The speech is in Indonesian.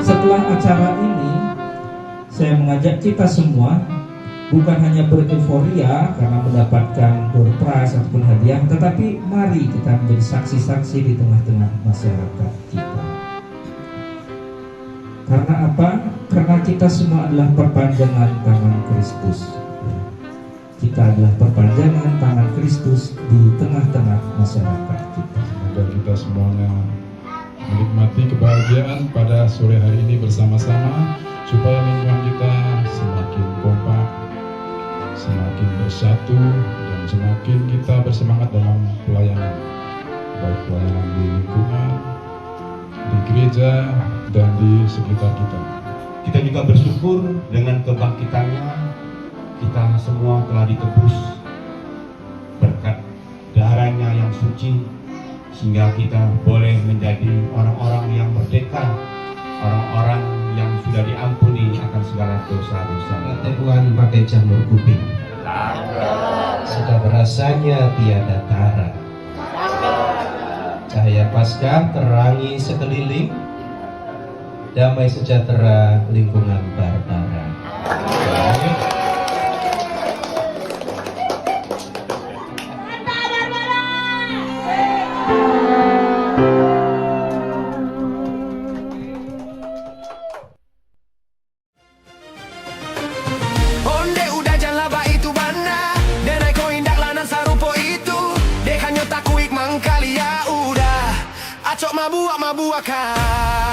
Setelah acara ini, saya mengajak kita semua bukan hanya bereuforia karena mendapatkan door prize ataupun hadiah, tetapi mari kita menjadi saksi-saksi di tengah-tengah masyarakat kita. Karena apa? Karena kita semua adalah perpanjangan tangan Kristus. Kita adalah perpanjangan tangan Kristus di tengah-tengah masyarakat kita. Semoga kita semuanya menikmati kebahagiaan pada sore hari ini bersama-sama, supaya lingkungan kita semakin kompak, semakin bersatu, dan semakin kita bersemangat dalam pelayanan, baik pelayanan di lingkungan, di gereja, dan di sekitar kita. Kita juga bersyukur dengan kebangkitannya, kita semua telah ditebus berkat darahnya yang suci, sehingga kita boleh menjadi orang-orang yang merdeka, orang-orang yang sudah diampuni akan segala dosa-dosa. Tuhan pakai jamur kuping, sudah berasanya tiada tara. Cahaya Paskah terangi sekeliling, damai sejahtera lingkungan Barbara. Onde udah jangan laba itu bana, denai ko indak lanan sarupo itu, dekanyo takuik mangkali ya udah, acok mabua kan.